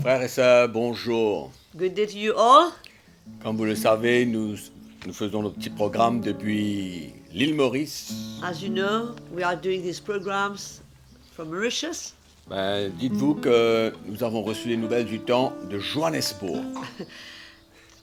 Frères et sœurs, bonjour. Good day to you all. Comme vous le savez, nous faisons nos petits programmes depuis l'île Maurice. As you know, we are doing these programs from Mauritius. Dites-vous que nous avons reçu les nouvelles du temps de Johannesburg.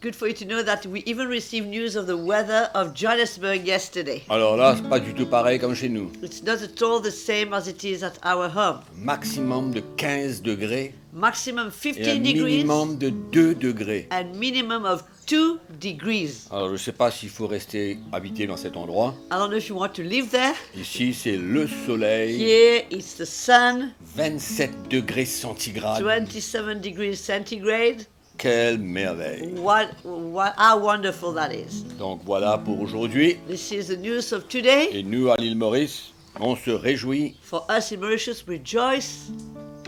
Good for you to know that we even received news of the weather of Johannesburg yesterday. Alors là, c'est pas du tout pareil comme chez nous. It's not at all the same as it is at our home. Maximum de 15 degrés Maximum et 15 un degrees minimum de 2 degrés. and minimum of 2 degrees. Alors je ne sais pas s'il faut rester habité dans cet endroit. I don't know if you want to live there. Ici, c'est le soleil, Here it's the sun, 27 degrés centigrades. 27 degrees centigrade. Quelle merveille. How wonderful that is. Donc voilà pour aujourd'hui. This is the news of today. Et nous, à l'île Maurice, on se réjouit, For us in Mauritius, we rejoice.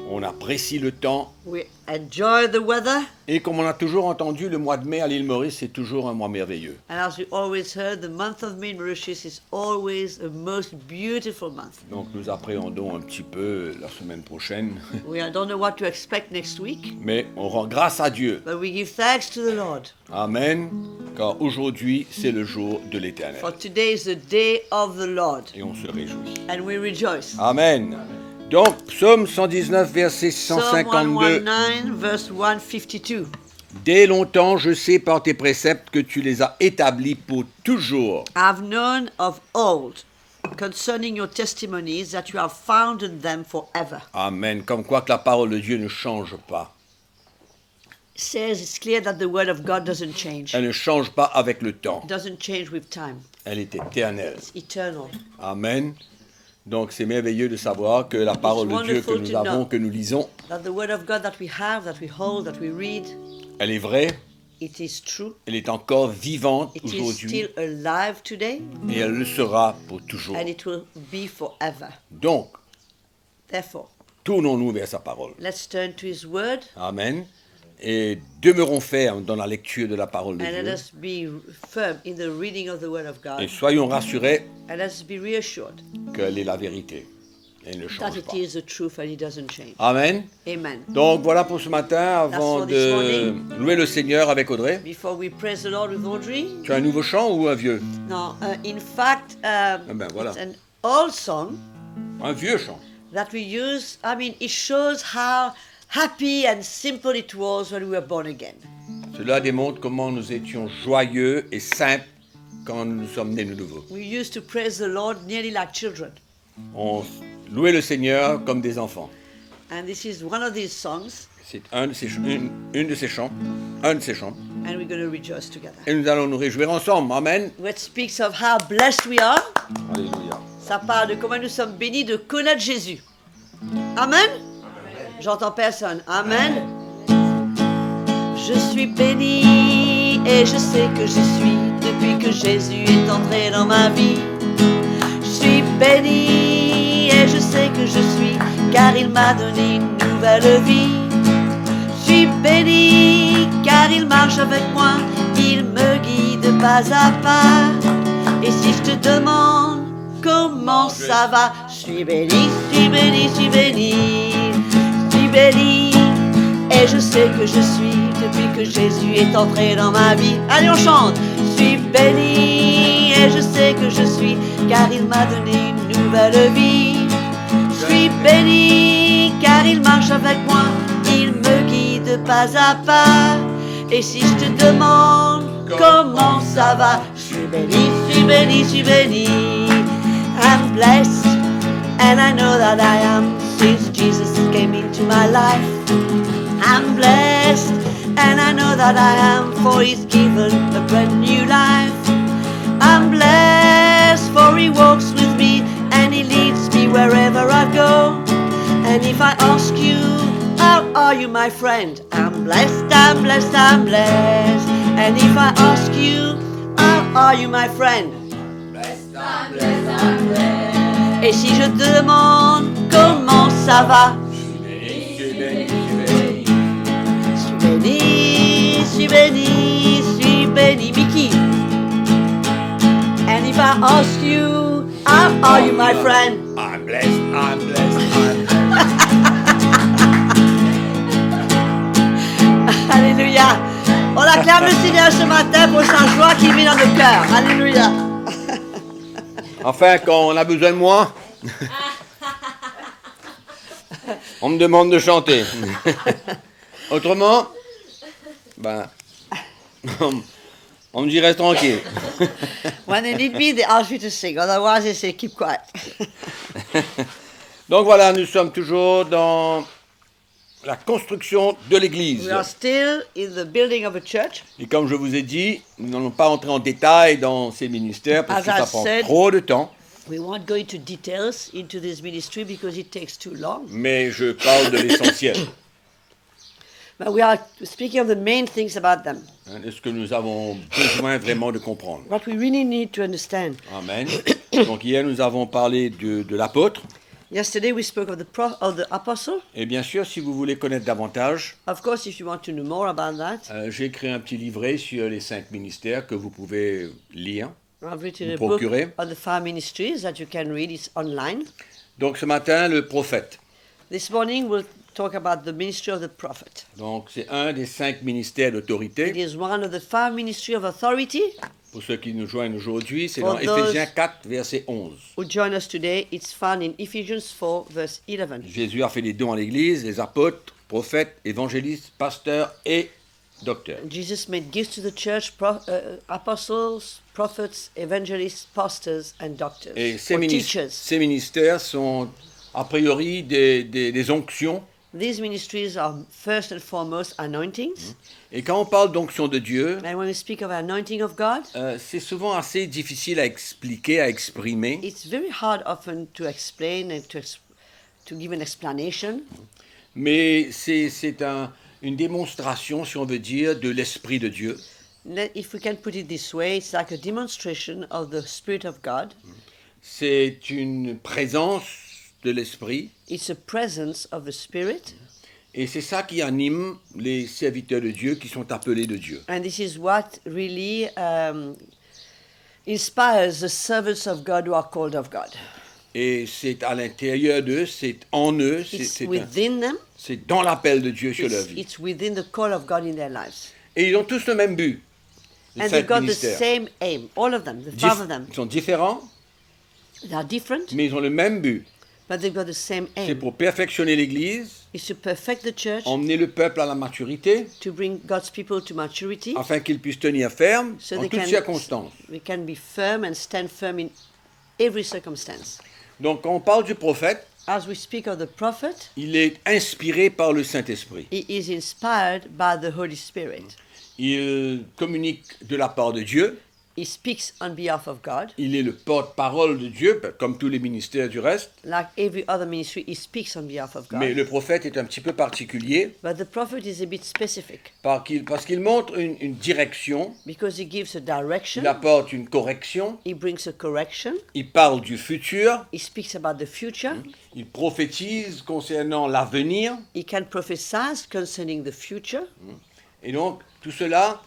on apprécie le temps. We enjoy the weather, Et comme on a toujours entendu, le mois de mai à l'île Maurice, c'est toujours un mois merveilleux. and as we always heard, the month of May in Mauritius is always a most beautiful month. Donc nous appréhendons un petit peu la semaine prochaine. We don't know what to expect next week, Mais on rend grâce à Dieu. but we give thanks to the Lord. Amen. Car aujourd'hui, c'est le jour de l'Éternel. For today is the day of the Lord, Et on se réjouit. and we rejoice. Amen. Donc, psaume 119, verset Psalm 152. 119, verse 152. Dès longtemps, je sais par tes préceptes que tu les as établis pour toujours. I've known of old concerning your testimonies that you have founded them forever. Amen. Comme quoi que la parole de Dieu ne change pas. It says it's clear that the word of God doesn't change. Elle ne change pas avec le temps. It doesn't change with time. Elle est éternelle. It's eternal. Amen. Donc c'est merveilleux de savoir que la parole de Dieu que wonderful nous to avons, know. que nous lisons, That the word of God that we have, that we hold, that we read, elle est vraie, it is true. elle est encore vivante It is aujourd'hui still alive today, et elle le sera pour toujours. and it will be forever. Donc, Therefore, tournons-nous vers sa parole. let's turn to His word, Amen. Et demeurons fermes dans la lecture de la parole de and let Dieu. us be firm in the reading of the word of Et God, soyons rassurés and let's be reassured qu'elle est la vérité. Elle ne that change it pas. is the truth and it doesn't change. Amen. Amen. Donc voilà pour ce matin, avant for this de louer le Seigneur avec Audrey. Before we praise the Lord with Audrey, Tu as un nouveau chant ou un vieux? now, in fact, ben voilà. it's an old song Un vieux chant. that we use. I mean, it shows how happy and simple it was when we were born again. Cela démontre comment nous étions joyeux et simples quand nous sommes nés de nouveau. We used to praise the Lord nearly like children. On louait le Seigneur comme des enfants. And this is one of these songs, C'est un de ces chants, un de ces chants. and we're going to rejoice together. Et nous allons nous réjouir ensemble. Amen. Which speaks of how blessed we are. Alléluia. Ça parle de comment nous sommes bénis de connaître Jésus. Amen. J'entends personne. Amen. Je suis béni et je sais que je suis depuis que Jésus est entré dans ma vie. Je suis béni et je sais que je suis car il m'a donné une nouvelle vie. Je suis béni car il marche avec moi, il me guide pas à pas. Et si je te demande comment ça va, je suis béni, je suis béni, je suis béni, je suis béni. Et je sais que je suis depuis que Jésus est entré dans ma vie. Allez, on chante. Je suis béni et je sais que je suis car il m'a donné une nouvelle vie. Je suis béni car il marche avec moi, il me guide pas à pas. Et si je te demande comment ça va, je suis béni, je suis béni, je suis béni. I'm blessed and I know that I am since Jesus came into my life. I'm blessed and I know that I am, for He's given a brand new life. I'm blessed for He walks with me and He leads me wherever I go. And if I ask you, how are you, my friend? I'm blessed, I'm blessed, I'm blessed. And if I ask you, how are you, my friend? Blessed, I'm blessed, I'm blessed. Et si je te demande comment ça va? Je suis béni, Mickey. And if I ask you, how are you, my friend? I'm blessed, I'm blessed, I'm blessed. Alléluia. On acclame le Seigneur ce matin pour sa joie qu'il met dans nos cœurs. Alléluia. Enfin, quand on a besoin de moi, on me demande de chanter. Autrement, ben, on me dit reste tranquille. When they need me, they ask me to sing. Otherwise, they say keep quiet. Donc voilà, nous sommes toujours dans la construction de l'église. We are still in the building of a church. Et comme je vous ai dit, nous n'allons pas entrer en détail dans ces ministères parce que As I ça prend said- trop de temps. We won't go into details into this ministry because it takes too long. Mais je parle de l'essentiel. But we are speaking of the main things about them. Hein, de ce que nous avons besoin vraiment de comprendre. What we really need to understand. Amen. Donc hier, nous avons parlé de l'apôtre. Yesterday we spoke of the apostle. Et bien sûr, si vous voulez connaître davantage, Of course, if you want to know more about that, j'ai écrit un petit livret sur les 5 ministères que vous pouvez lire. I've written a Vous book procurez. on the 5 ministries that you can read. It's online. Donc ce matin, le prophète. This morning we'll talk about the ministry of the prophet. Donc c'est un des 5 ministères It d'autorité. is one of the 5 ministries of authority. Pour ceux qui nous joignent aujourd'hui, c'est For dans those- Éphésiens 4, verset 11. Who join us today? It's found in Ephesians 4, verse 11. Jésus a fait des dons à l'Église, les apôtres, prophètes, évangélistes, pasteurs et docteurs. Jesus made gifts to the church, apostles, prophets, evangelists, pastors, and doctors, Et or teachers. ces ministères sont a priori des onctions. These ministries are first and foremost anointings. Et quand on parle d'onction de Dieu, And when we speak of anointing of God, c'est souvent assez difficile à expliquer, à exprimer. it's very hard often to explain and to give an explanation. Mais c'est une démonstration, si on veut dire, de l'Esprit de Dieu. If we can put it this way, it's like a demonstration of the Spirit of God. C'est une présence de l'Esprit. It's a presence of the Spirit. Et c'est ça qui anime les serviteurs de Dieu qui sont appelés de Dieu. And this is what really inspires the servants of God who are called of God. Et c'est à l'intérieur d'eux, c'est en eux, It's within them. c'est dans l'appel de Dieu sur leur vie. It's within the call of God in their lives. Et ils ont tous le même but. Les And they've 5 got the ministères. same aim, all of them, the 5 of them. Ils sont différents, They are different, mais ils ont le même but. but they've got the same C'est aim. pour perfectionner l'Église, It's to perfect the church, emmener le peuple à la maturité, to bring God's people to maturity, afin qu'ils puissent tenir ferme so en they toutes can, circonstances. we can be firm and stand firm in every circumstance. Donc quand on parle du prophète, As we speak of the prophet, il est inspiré par le Saint-Esprit. he is inspired by the Holy Spirit. Il communique de la part de Dieu. He speaks on behalf of God. Il est le porte-parole de Dieu, comme tous les ministères du reste. Like every other ministry, he speaks on behalf of God. Mais le prophète est un petit peu particulier But the prophet is a bit specific parce qu'il montre une direction, because he gives a direction, il apporte une correction, he brings a correction, il parle du futur, he speaks about the future, il prophétise concernant l'avenir. he can prophesy concerning the future. Et donc, tout cela,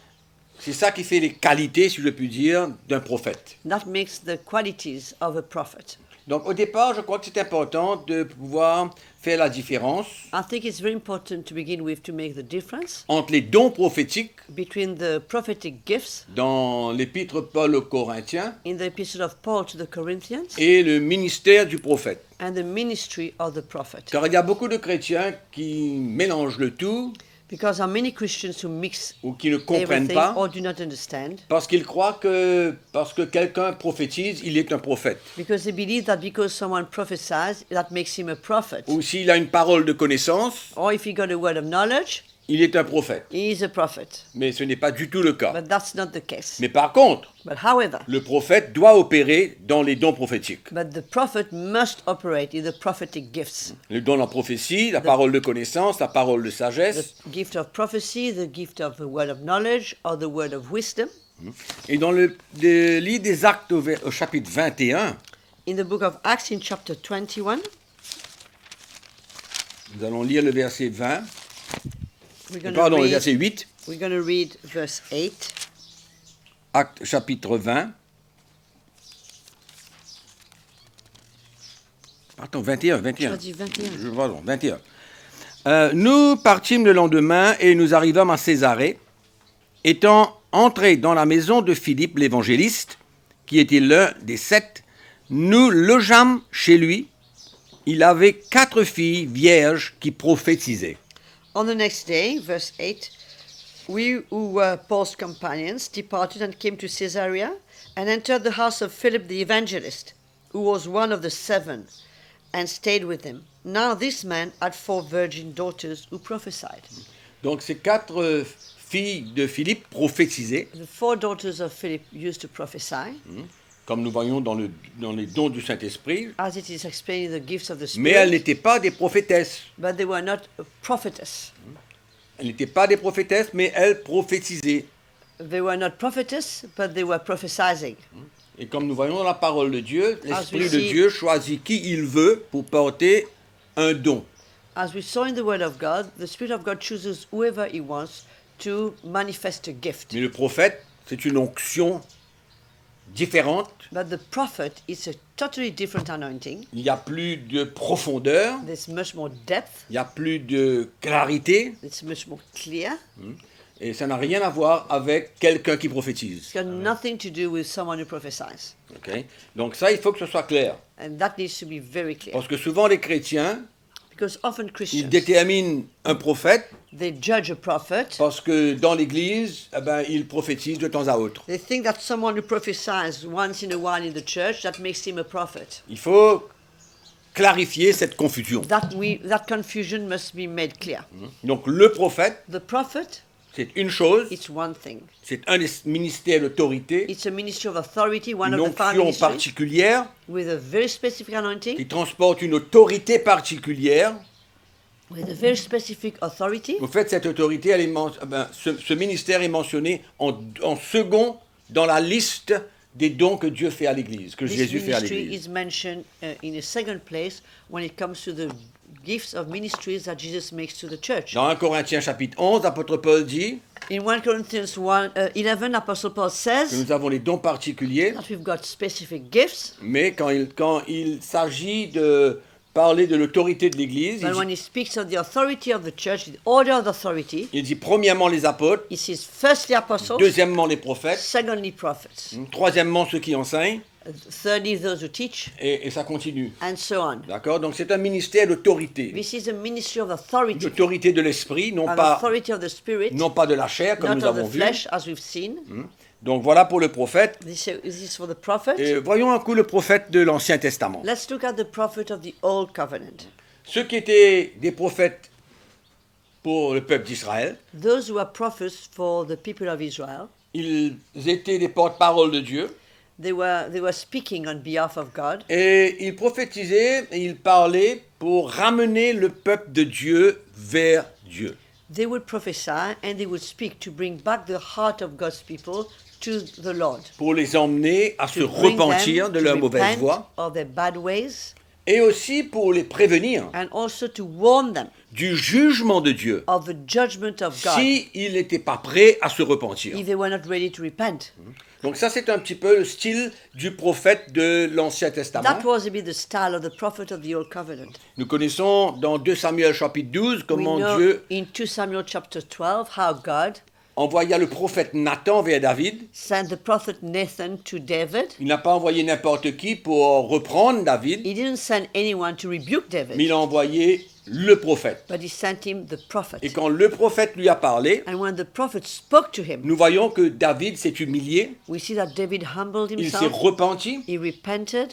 c'est ça qui fait les qualités, si je puis dire, d'un prophète. That makes the qualities of a prophet. Donc, au départ, je crois que c'est important de pouvoir faire la différence I think it's very important to begin with to make the difference entre les dons prophétiques between the prophetic gifts dans l'épître Paul aux Corinthiens in the epistle of Paul to the Corinthians et le ministère du prophète. and the ministry of the prophet. Car il y a beaucoup de chrétiens qui mélangent le tout Because there are many Christians who mix ou qui ne comprennent everything pas or do not understand. parce qu'ils croient que parce que quelqu'un prophétise, il est un prophète. Because they believe that because someone prophesies, that makes him a prophet. Ou s'il a une parole de connaissance, Or if he got a word of knowledge, il est un prophète. he is a prophet. Mais ce n'est pas du tout le cas. But that's not the case. Mais par contre, But however, le prophète doit opérer dans les dons prophétiques. but the prophet must operate in the prophetic gifts. Le don de la prophétie, la parole de connaissance, la parole de The sagesse. gift of prophecy, the gift of the word of knowledge, or the word of wisdom. Et dans le livre des Actes au chapitre 21, In the book of Acts, in chapter 21, nous allons lire le verset 20, we're going pardon, to le read, verset 8, we're going to read verse 8. Actes chapitre 20. Pardon, 21. Je dis 21. Pardon, 21. Nous partîmes le lendemain et nous arrivâmes à Césarée. Étant entrés dans la maison de Philippe l'évangéliste, qui était l'un des 7, nous logeâmes chez lui. Il avait 4 filles vierges qui prophétisaient. On the next day, verse 8, we who were Paul's companions departed and came to Caesarea and entered the house of Philip the evangelist, who was one of the 7, and stayed with him. Now this man had 4 virgin daughters who prophesied. Donc ces 4 filles de Philippe prophétisaient, The 4 daughters of Philip used to prophesy, comme nous voyons dans les dons du Saint-Esprit, as it is explaining the gifts of the mais elles Spirit, n'étaient pas des prophétesses. but they were not a prophetess. Elles n'étaient pas des prophétesses, mais elles prophétisaient. They were not prophetess, but they were prophesying. Et comme nous voyons dans la parole de Dieu, l'Esprit de see- Dieu choisit qui il veut pour porter un don. As we saw in the Word of God, the Spirit of God chooses whoever He wants to manifest a gift. Mais le prophète, c'est une onction différente. But the prophet is a totally different anointing. Il n'y a plus de profondeur, There's much more depth. il n'y a plus de clarité, It's much more clear. et ça n'a rien à voir avec quelqu'un qui prophétise. It's got nothing to do with someone who prophesies. Ok. Donc ça, il faut que ce soit clair. And that needs to be very clear. Parce que souvent, les chrétiens, Because often ils Christians, déterminent un prophète they judge a prophet. parce que dans l'Église, il prophétise de temps à autre. They think that someone who prophesies once in a while in the church, that makes him a prophet. Il faut clarifier cette confusion. That confusion must be made clear. Donc le prophète, The prophet, c'est une chose, it's one thing. c'est un ministère d'autorité, It's a ministry of authority, one une of the five onction ministries, particulière with a very specific anointing, qui transporte une autorité particulière. with a very specific authority. Au fait, cette autorité, ce ministère est mentionné en second dans la liste des dons que Dieu fait à l'Église, que This Jésus fait à ministry l'Église. is mentioned in a second place when it comes to the gifts of ministries that Jesus makes to the church. Dans 1 Corinthiens chapitre 11, l'apôtre Paul dit In 1 Corinthians 11, Apostle Paul que says nous avons les dons particuliers, that we've got specific gifts, mais quand il s'agit de parler de l'autorité de l'Église, but when he speaks of the authority of the church, the order of authority, il dit premièrement les apôtres, he says firstly apostles, deuxièmement les prophètes, secondly prophets, troisièmement ceux qui enseignent, thirdly those who teach, et ça continue. and so on. D'accord? Donc c'est un ministère d'autorité. This is a ministry of authority, D'autorité de l'esprit, non an pas authority of the spirit, de la chair, comme not nous of avons the vu. flesh, as we've seen. Donc voilà pour le prophète. This is for the prophet. Et voyons un coup le prophète de l'Ancien Testament. Let's look at the prophet of the Old Covenant. Ceux qui étaient des prophètes pour le peuple d'Israël, Those who are prophets for the people of Israel, ils étaient des porte-parole de Dieu. they were speaking on behalf of God. Et ils prophétisaient et ils parlaient pour ramener le peuple de Dieu vers Dieu. They would prophesy and they would speak to bring back the heart of God's people to the Lord. Pour les emmener à se To bring repentir them de to leur mauvaise repent voie. of their bad ways, Et aussi pour les prévenir and also to warn them du jugement de Dieu of the judgment of God s'ils n'étaient pas prêts à se repentir. if they were not ready to repent. Donc ça, c'est un petit peu le style du prophète de l'Ancien Testament. That was to be the style of the prophet of the Old Covenant. Nous connaissons dans 2 Samuel chapitre 12 We comment know Dieu in 2 Samuel chapter 12 how God envoya le prophète Nathan vers David. sent the prophet Nathan to David. Il n'a pas envoyé n'importe qui pour reprendre David, He didn't send anyone to rebuke mais David, il a envoyé le prophète. but he sent him the prophet. Et quand le prophète lui a parlé, And when the prophet spoke to him, nous voyons que David s'est humilié, we see that David humbled il s'est himself, repenti, he repented,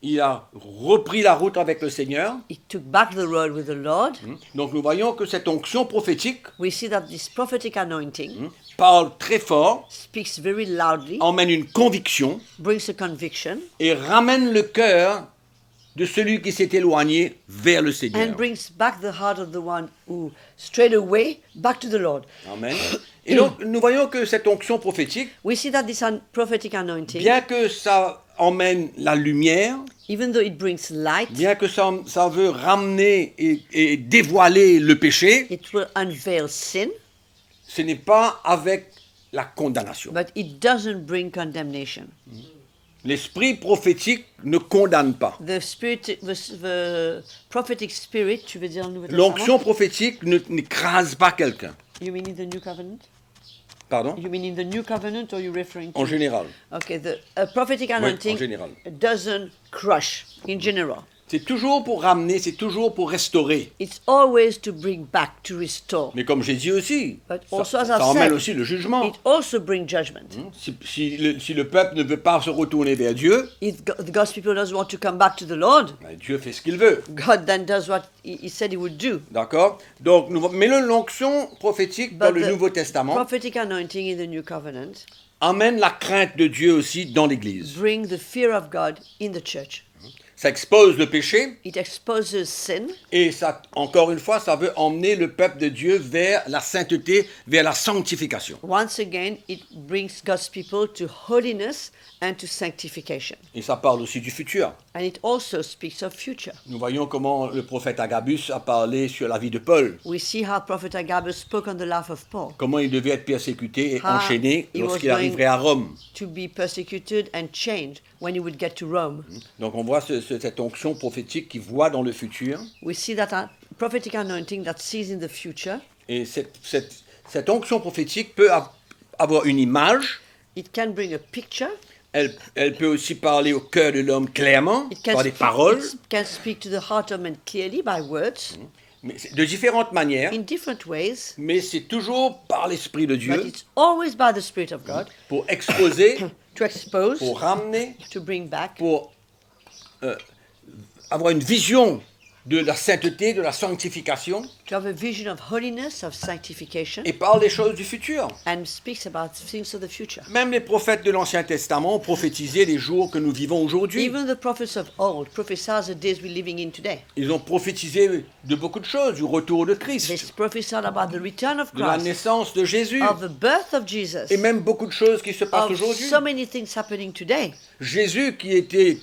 il a repris la route avec le Seigneur. he took back the road with the Lord. Donc nous voyons que cette onction prophétique We see that this prophetic anointing parle très fort, speaks very loudly, emmène une conviction brings a conviction, et ramène le cœur de celui qui s'est éloigné vers le Seigneur. and brings back the heart of the one who strayed away back to the Lord. Amen. Et donc nous voyons que cette onction prophétique, We see that this prophetic anointing, bien que ça emmène la lumière, even though it brings light, bien que ça veut ramener et dévoiler le péché, it will unveil sin, ce n'est pas avec la condamnation. but it doesn't bring condemnation. L'esprit prophétique ne condamne pas. The prophetic spirit, tu veux dire le Nouveau Testament? L'onction prophétique n'écrase pas quelqu'un. You mean in the New Covenant? Pardon? You mean in the New Covenant, or are you referring to? En général. Okay, the prophetic anointing général. doesn't crush in general. C'est toujours pour ramener, c'est toujours pour restaurer. It's always to bring back, to restore. Mais comme j'ai dit aussi, But ça, also, as ça I've emmène said, aussi le jugement. it also brings judgment. Si le peuple ne veut pas se retourner vers Dieu, If the God's people doesn't want to come back to the Lord, ben Dieu fait ce qu'il veut. God then does what he said he would do. D'accord? Donc, mais l'onction prophétique dans But le the Nouveau Testament prophetic anointing in the New Covenant amène la crainte de Dieu aussi dans l'Église. bring the fear of God in the church. Ça expose le péché It exposes sin, et ça, encore une fois, ça veut emmener le peuple de Dieu vers la sainteté, vers la sanctification. once again it brings God's people to holiness and to sanctification. Et ça parle aussi du futur. And it also speaks of future. Nous voyons comment le prophète Agabus a parlé sur la vie de Paul, We see how Prophet Agabus spoke on the life of Paul, comment il devait être persécuté et Ah, enchaîné he was lorsqu'il going- arriverait à Rome. to be persecuted and chained when he would get to Rome. Donc on voit cette onction prophétique qui voit dans le futur. We see that prophetic anointing that sees in the future. Et cette onction prophétique peut avoir une image. It can bring a picture. Elle peut aussi parler au cœur de l'homme clairement, It can, par des paroles, it can speak to the heart of man clearly by words, mais de différentes manières. in different ways, Mais c'est toujours par l'Esprit de but Dieu it's always by the Spirit of God pour exposer, to expose, pour ramener, to bring back, pour avoir une vision de la sainteté, de la sanctification, to have a vision of holiness, of sanctification, et parle des choses du futur. and speaks about things of the future. Même les prophètes de l'Ancien Testament ont prophétisé les jours que nous vivons aujourd'hui. Even the prophets of old prophesied the days we're living in today. Ils ont prophétisé de beaucoup de choses, du retour de They Christ, prophesied about the return of de la Christ, naissance de Jésus, of the birth of Jesus, et même beaucoup de choses qui se passent of aujourd'hui. so many things happening today. Jésus qui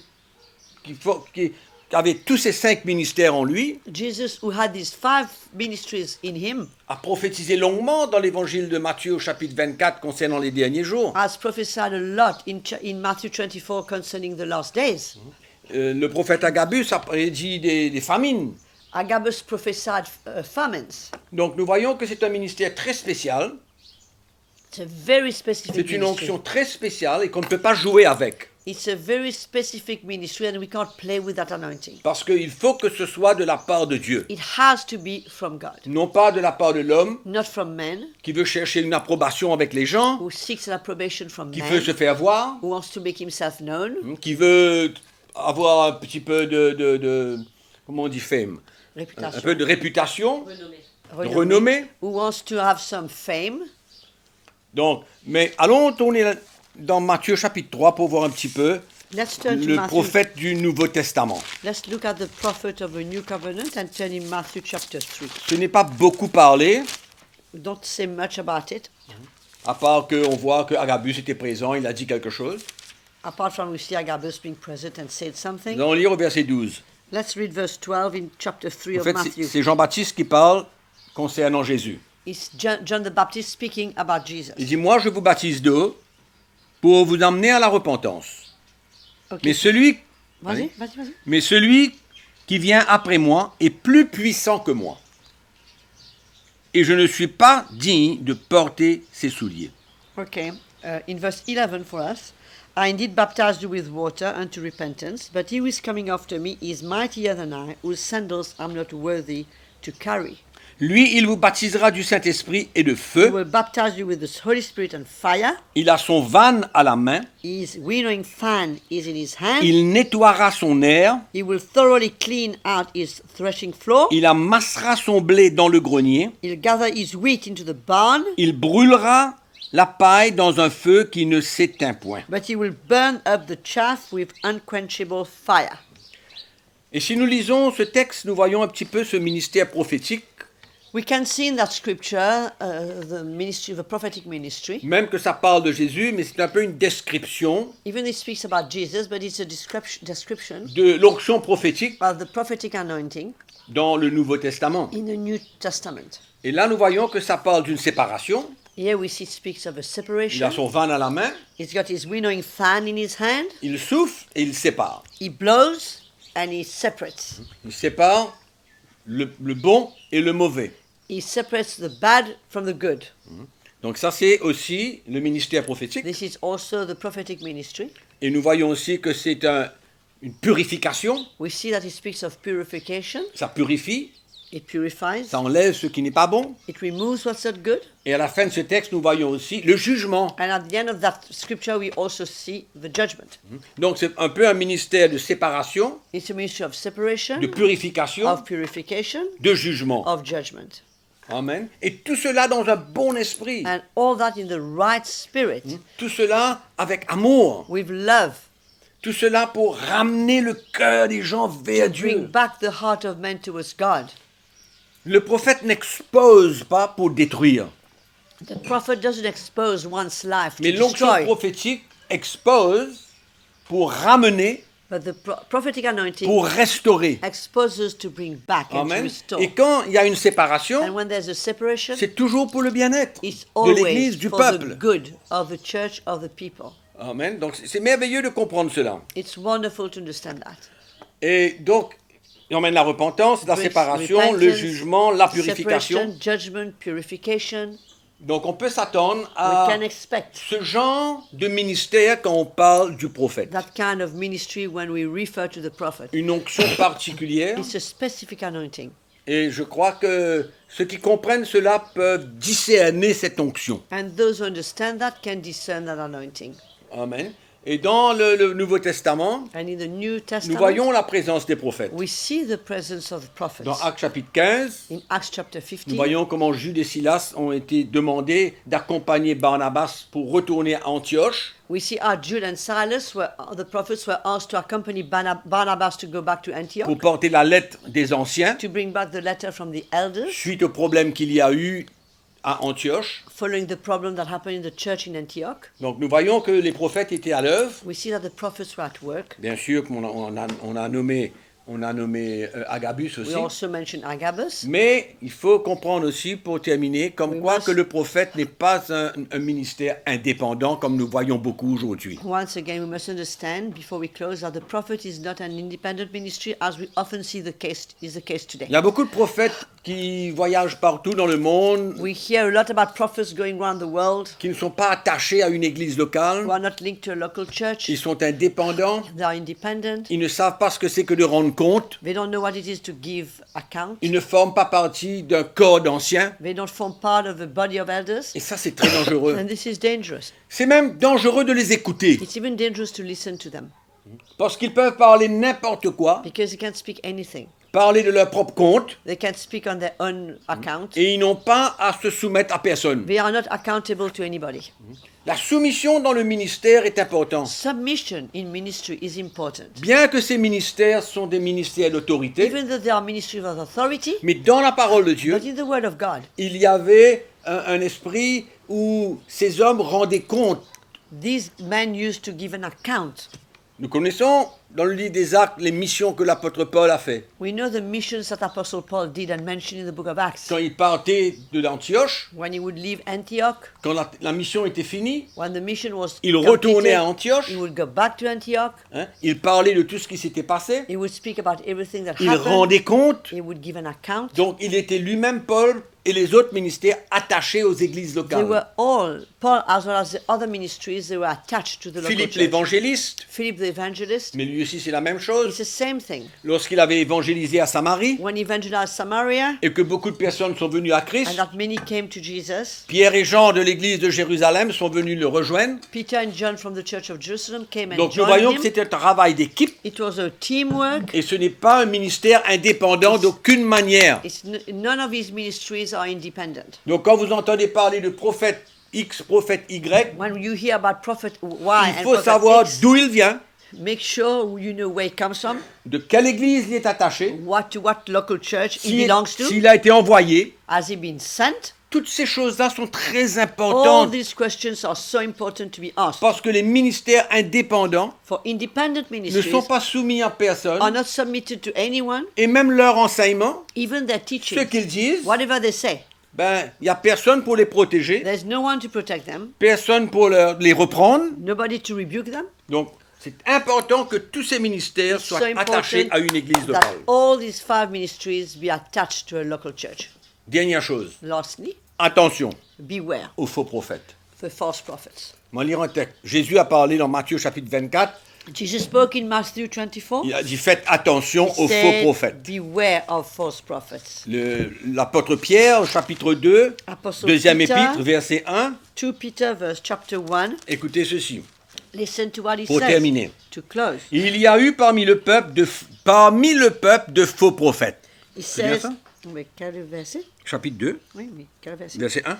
avait tous ces 5 ministères en lui, Jesus, who had these 5 ministries in him, a prophétisé longuement dans l'évangile de Matthieu au chapitre 24 concernant les derniers jours. has prophesied a lot in Matthew 24 concerning the last days. Le prophète Agabus a prédit des famines. Agabus prophesied famines. Donc nous voyons que c'est un ministère très spécial, It's a very specific c'est une ministry. onction très spéciale et qu'on ne peut pas jouer avec. It's a very specific ministry and we can't play with that anointing. Parce qu'il faut que ce soit de la part de Dieu, It has to be from God, non pas de la part de l'homme not from men, qui veut chercher une approbation avec les gens, who seeks an approbation from qui men, veut se faire voir, who wants to make himself known, qui veut avoir un petit peu de comment on dit fame, un reputation, peu de réputation, de renommée, renommée. who wants to have some fame. Donc, mais allons tourner dans Matthieu chapitre 3 pour voir un petit peu Let's turn to le Matthew. prophète du Nouveau Testament. Let's look at the prophet of the New Covenant and turn in Matthew chapter 3. Ce n'est pas beaucoup parlé, We don't say much about it, à part qu'on voit que Agabus était présent, il a dit quelque chose. apart from we see Agabus being present and said something. Nous allons lire au verset 12. Let's read verse 12 in chapter 3 En of fait, Matthew. c'est Jean-Baptiste qui parle concernant Jésus. It's John the Baptist speaking about Jesus. Il dit, moi je vous baptise d'eau pour vous emmener à la repentance. Okay. Mais celui qui vient après moi est plus puissant que moi. Et je ne suis pas digne de porter ses souliers. Okay. In verse 11 for us, I indeed baptized you with water unto repentance, but he who is coming after me is mightier than I, whose sandals I'm not worthy to carry. Lui, il vous baptisera du Saint-Esprit et de He feu. will baptize you with the Holy Spirit and fire. Il a son vanne à la main. His winnowing fan is in his hand. Il nettoiera son aire. He will thoroughly clean out his threshing floor. Il amassera son blé dans le grenier. He'll gather his wheat into the barn, Il brûlera la paille dans un feu qui ne s'éteint point. but he will burn up the chaff with unquenchable fire. Et si nous lisons ce texte, nous voyons un petit peu ce ministère prophétique, We can see in that scripture the ministry, the prophetic ministry. même que ça parle de Jésus, mais c'est un peu une description Even it speaks about Jesus, but it's a description de l'onction prophétique of the prophetic anointing dans le Nouveau Testament. in the New Testament. Et là, nous voyons que ça parle d'une séparation, Here we see it speaks of a Il separation. a son vin à la main, He's got his winnowing fan in his hand. il souffle et il sépare. He blows and he separates. Il sépare le bon et le mauvais. He separates the bad from the good. Donc ça, c'est aussi le ministère prophétique. This is also the prophetic ministry. Et nous voyons aussi que c'est une purification. We see that it speaks of purification. Ça purifie, It purifies. ça enlève ce qui n'est pas bon. It removes what's not good. Et à la fin de ce texte, nous voyons aussi le jugement. And at the end of that scripture, we also see the judgment. Donc c'est un peu un ministère de séparation, It's a ministry of separation, de purification, of purification, de jugement. of judgment. Amen. Et tout cela dans un bon esprit. And all that in the right spirit, Tout cela avec amour. with love, Tout cela pour ramener le cœur des gens vers to bring Dieu. back the heart of men towards God. Le prophète n'expose pas pour détruire. The prophet doesn't expose one's life to Mais l'onction destroy, prophétique expose pour ramener, but the prophetic anointing pour restaurer. exposes to bring back and to Amen. restore. Et quand il y a une And séparation, when there's a separation, c'est toujours pour le bien-être it's de always l'Église, du for the peuple. good of the church, of the people. Amen. Donc c'est merveilleux de comprendre cela. It's wonderful to understand that. Et donc, il emmène la repentance, la Brings séparation, le repentance, jugement, la purification. separation, judgment, purification. Donc on peut s'attendre We à can expect ce genre de ministère quand on parle du prophète. that kind of ministry when we refer to the prophet. Une onction particulière. It's a specific anointing. Et je crois que ceux qui comprennent cela peuvent discerner cette onction. And those who understand that can discern that anointing. Amen. Et dans le Nouveau Testament, And in the New nous Testament, voyons la présence des prophètes. we see the presence of prophets. Dans Actes chapitre 15, In Acts chapter nous 15, voyons comment Jude et Silas ont été demandés d'accompagner Barnabas pour retourner à Antioche. we see how Jude and Silas, the prophets, were asked to accompany Barnabas to go back to Antioch, Pour porter la lettre des anciens, to bring back the letter from the elders, suite au problème qu'il y a eu à Antioche. following the problem that happened in the church in Antioch. Donc nous voyons que les prophètes étaient à l'œuvre. We see that the prophets were at work. Bien sûr on a nommé Agabus We aussi. also mention Agabus. Mais il faut comprendre aussi, pour terminer, comme We quoi must- que le prophète n'est pas un ministère indépendant comme nous voyons beaucoup aujourd'hui. Once again, we must understand, before we close, that the prophet is not an independent ministry, as we often see the case today. Il y a beaucoup de prophètes qui voyagent partout dans le monde, We hear a lot about prophets going around the world qui ne sont pas attachés à une église locale, who are not linked to a local church. ils sont indépendants, They are independent. ils ne savent pas ce que c'est que de rendre compte, They don't know what it is to give account. ils ne forment pas partie d'un corps d'anciens, They don't form part of a body of elders. et ça c'est très dangereux. And this is dangerous. C'est même dangereux de les écouter, It's even dangerous to listen to them parce qu'ils peuvent parler n'importe quoi, because they can't speak anything. parler de leur propre compte, They can't speak on their own account. et ils n'ont pas à se soumettre à personne. They are not accountable to anybody. La soumission dans le ministère est importante. Submission in ministry is important. Bien que ces ministères sont des ministères d'autorité, Even though they are ministries of authority, mais dans la parole de Dieu, but in the word of God, il y avait un esprit où ces hommes rendaient compte. these men used to give an account. Nous connaissons dans le livre des Actes les missions que l'apôtre Paul a fait. We know the missions that Apostle Paul did and mentioned in the book of Acts. Quand il partait de l'Antioche, When he would leave Antioch, quand la mission était finie, when the mission was il retournait à completed, Antioche, he would go back to Antioch. hein, il parlait de tout ce qui s'était passé, He would speak about everything that il happened. rendait compte, He would give an account. donc il était lui-même, Paul, et les autres ministères attachés aux églises They locales. were all, Paul as well as the other ministries, they were attached to the local Philippe church. l'évangéliste, Philip the evangelist, mais lui aussi c'est la même it's chose, the same thing. lorsqu'il avait évangélisé à Samarie, When he evangelized Samaria, et que beaucoup de personnes sont venues à and Christ, that many came to Jesus, Pierre et Jean de l'église de Jérusalem sont venus le rejoindre. Peter and John from the church of Jerusalem came and Donc nous joined voyons him. que c'était un travail d'équipe, It was a teamwork. et ce n'est pas un ministère indépendant d'aucune manière. None of his ministries are independent. Donc quand vous entendez parler de prophète X, prophète Y, When you hear about prophet Y il and faut prophet savoir X, d'où il vient, make sure you know where it comes from, de quelle église il est attaché, what local church he belongs to, s'il a été envoyé. has he been sent. Toutes ces choses-là sont très All importantes these questions are so important to be asked. parce que les ministères indépendants For independent ne ministries sont pas soumis à are personne, not submitted to anyone, et même leur enseignement, even their ce teaching, qu'ils disent, whatever they say, ben, il n'y a personne pour les protéger, There's no one to protect them, personne pour les reprendre. nobody to rebuke them. Donc, c'est important que tous ces ministères It's soient so attachés important à une église that locale. all these 5 ministries be attached to a local church. Dernière chose, Lastly, attention beware aux faux prophètes. the false prophets. On va lire un texte. Jésus a parlé dans Matthieu chapitre 24. Jesus spoke in Matthew 24. Il a dit faites attention He aux faux said, prophètes. beware of false prophets. L'apôtre Pierre, chapitre 2, Apostle deuxième Peter. épître, verset 1. 2 Peter verse chapter 1. Écoutez ceci. Listen to what he Pour says. terminer. To close. Il y a eu parmi le peuple de faux prophètes. He C'est bien says, ça? mais quel verset? Chapitre 2, Oui, mais quel verset? verset 1.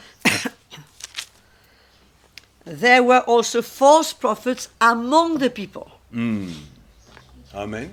There were also false prophets among the people. Amen.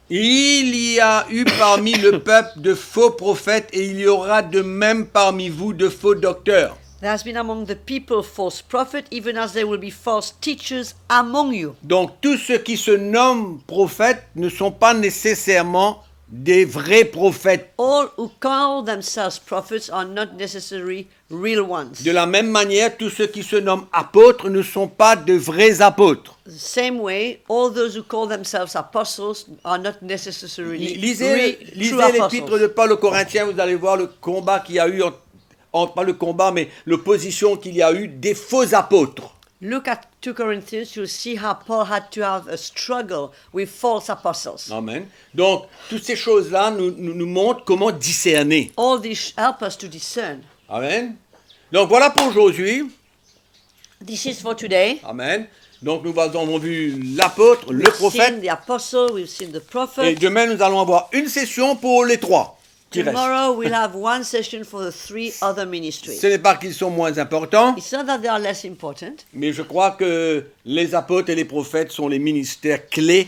Il y a eu parmi le peuple de faux prophètes et il y aura de même parmi vous de faux docteurs. There has been among the people false prophets, even as there will be false teachers among you. Donc tous ceux qui se nomment prophètes ne sont pas nécessairement des vrais prophètes. All who call themselves prophets are not necessarily real ones. De la même manière, tous ceux qui se nomment apôtres ne sont pas de vrais apôtres. The same way, all those who call themselves apostles are not necessarily Lisez true l'épître apostles. de Paul aux Corinthiens, vous allez voir le combat qu'il y a eu, pas le combat, mais l'opposition qu'il y a eu des faux apôtres. Look at 2 Corinthians, you'll see how Paul had to have a struggle with false apostles. Amen. Donc, toutes ces choses-là nous montrent comment discerner. All these help us to discern. Amen. Donc, voilà pour aujourd'hui. This is for today. Amen. Donc, nous avons vu l'apôtre, le We've prophète. seen the apostle, we've seen the Et prophet. demain, nous allons avoir une session pour les trois qui restent. Tomorrow we'll have one session for the 3 other ministries. Ce n'est pas qu'ils sont moins importants, It's not that they are less important, mais je crois que les apôtres et les prophètes sont les ministères clés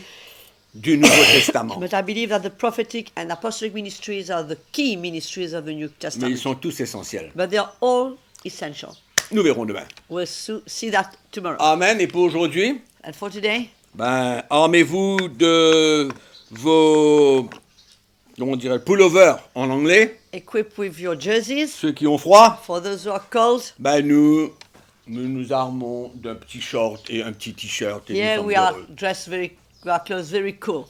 du Nouveau Testament. but I believe that the prophetic and apostolic ministries are the key ministries of the New Mais Testament. ils sont tous essentiels. But they are all essential. Nous verrons demain. We'll see that tomorrow. Amen. Et pour aujourd'hui, And for today, armez-vous de vos, comment on dirait, pullovers en anglais. equip with your jerseys. Ceux qui ont froid, For those who are cold, nous armons d'un petit short et un petit t-shirt. Et yeah, nous we sommes are heureux. we are clothes very cool.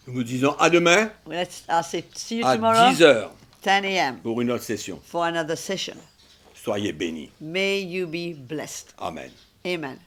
Nous vous disons à demain I'll say see you à tomorrow, 10h 10 a.m. pour une autre session. for another session. Soyez bénis. May you be blessed. Amen. Amen.